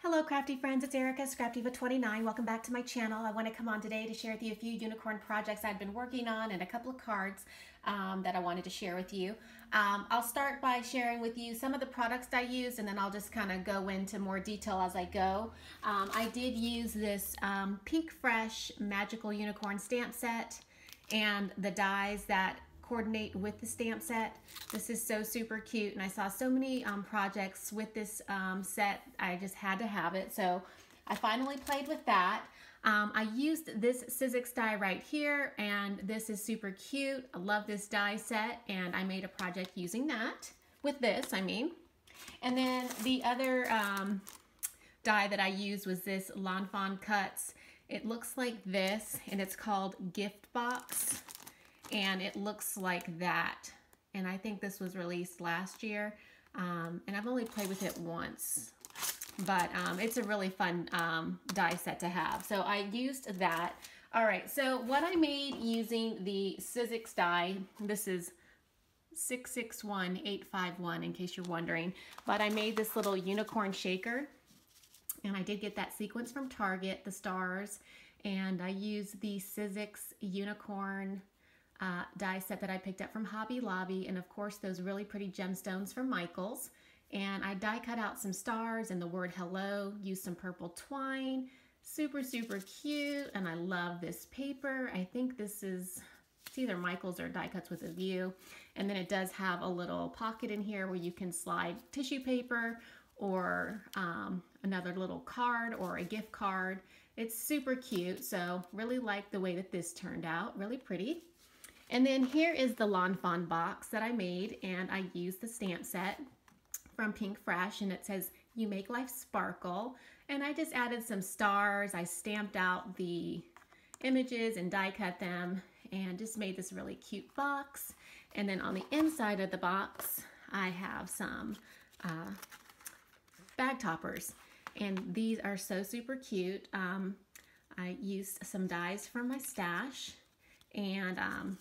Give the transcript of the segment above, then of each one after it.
Hello crafty friends, it's Erica, Scrapdiva29. Welcome back to my channel. I want to come on today to share with you a few unicorn projects I've been working on and a couple of cards that I wanted to share with you. I'll start by sharing with you some of the products I used, and then I'll just kind of go into more detail as I go. I did use this Pink Fresh Magical Unicorn stamp set and the dies that coordinate with the stamp set. This is so super cute, and I saw so many projects with this set. I just had to have it, so I finally played with that. I used this Sizzix die right here, and this is super cute. I love this die set, and I made a project using that with this, And then the other die that I used was this Fawn Cuts. It looks like this, and it's called Gift Box. And it looks like that, and I think this was released last year, and I've only played with it once, but it's a really fun die set to have, so I used that. All right, so what I made using the Sizzix die, this is 661851 in case you're wondering, but I made this little unicorn shaker, and I did get that sequence from Target, the stars, and I used the Sizzix unicorn die set that I picked up from Hobby Lobby, and of course those really pretty gemstones from Michaels. And I die cut out some stars and the word hello, used some purple twine. Super cute, and I love this paper. I think this is, it's either Michaels or Die Cuts with a View. And then it does have a little pocket in here where you can slide tissue paper or another little card or a gift card. It's super cute, so really like the way that this turned out, really pretty. And then here is the Fawn Box that I made, and I used the stamp set from Pink Fresh, and it says, "You make life sparkle." And I just added some stars. I stamped out the images and die cut them, and just made this really cute box. And then on the inside of the box, I have some bag toppers, and these are so super cute. I used some dies from my stash, and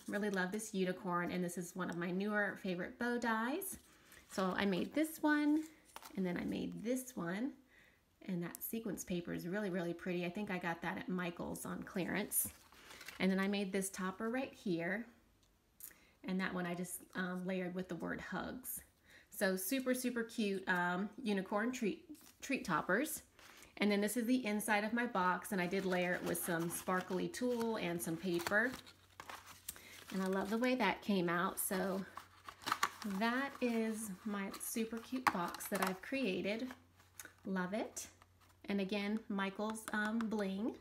really love this unicorn, and this is one of my newer favorite bow dies. So I made this one, and then I made this one, and that sequence paper is really pretty. I think I got that at Michael's on clearance. And then I made this topper right here, and that one I just layered with the word hugs. So super cute unicorn treat toppers. And then this is the inside of my box, and I did layer it with some sparkly tulle and some paper. And I love the way that came out. So that is my super cute box that I've created. Love it. And again, Michael's bling.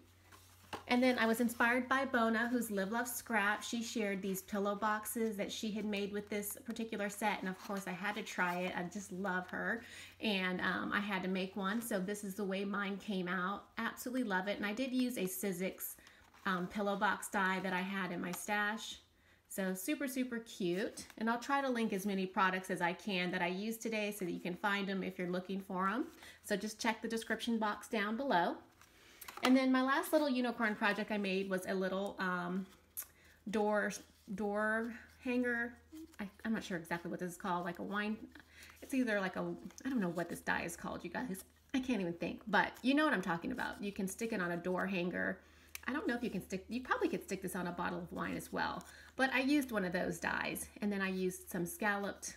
And then I was inspired by Bona, who's Live Love Scrap. She shared these pillow boxes that she had made with this particular set, and of course I had to try it. I just love her, and I had to make one. So this is the way mine came out. Absolutely love it. And I did use a Sizzix pillow box die that I had in my stash. So super cute, and I'll try to link as many products as I can that I used today so that you can find them if you're looking for them. So just check the description box down below. And then my last little unicorn project I made was a little door hanger. I'm not sure exactly what this is called, like a wine, it's either like a, I don't know what this die is called, you guys. I can't even think, but you know what I'm talking about. You can stick it on a door hanger. I don't know if you can stick, you probably could stick this on a bottle of wine as well, but I used one of those dies, and then I used some scalloped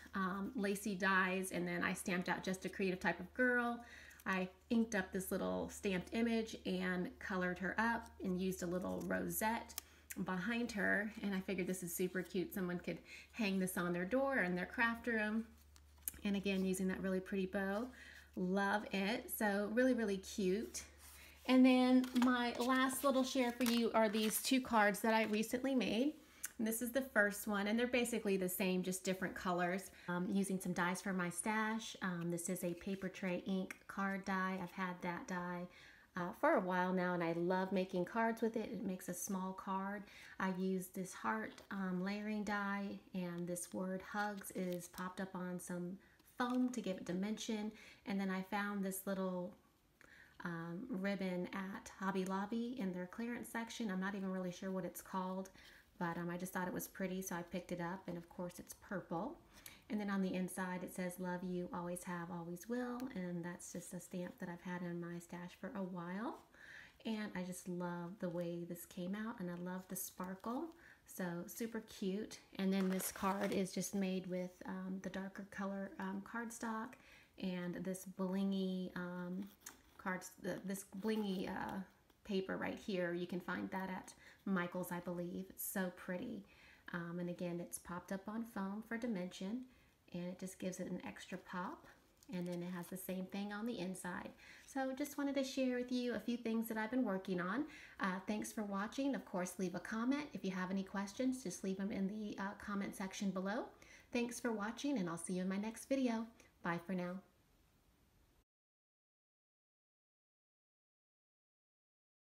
lacy dies, and then I stamped out Just a Creative Type of Girl. I inked up this little stamped image and colored her up and used a little rosette behind her, and I figured this is super cute. Someone could hang this on their door or in their craft room, and again, using that really pretty bow. Love it. So really cute. And then my last little share for you are these two cards that I recently made. And this is the first one, and they're basically the same, just different colors. Using some dies from my stash. This is a paper tray ink card die. I've had that die for a while now, and I love making cards with it. It makes a small card. I used this heart layering die, and this word hugs is popped up on some foam to give it dimension. And then I found this little ribbon at Hobby Lobby in their clearance section. I'm not even really sure what it's called, but I just thought it was pretty, so I picked it up, and of course it's purple. And then on the inside it says love you, always have, always will, and that's just a stamp that I've had in my stash for a while. And I just love the way this came out, and I love the sparkle, so super cute. And then this card is just made with the darker color cardstock, and this blingy this blingy paper right here. You can find that at Michael's, I believe. It's so pretty. And again, it's popped up on foam for dimension, and it just gives it an extra pop. And then it has the same thing on the inside. So just wanted to share with you a few things that I've been working on. Thanks for watching. Of course, leave a comment. If you have any questions, just leave them in the comment section below. Thanks for watching, and I'll see you in my next video. Bye for now.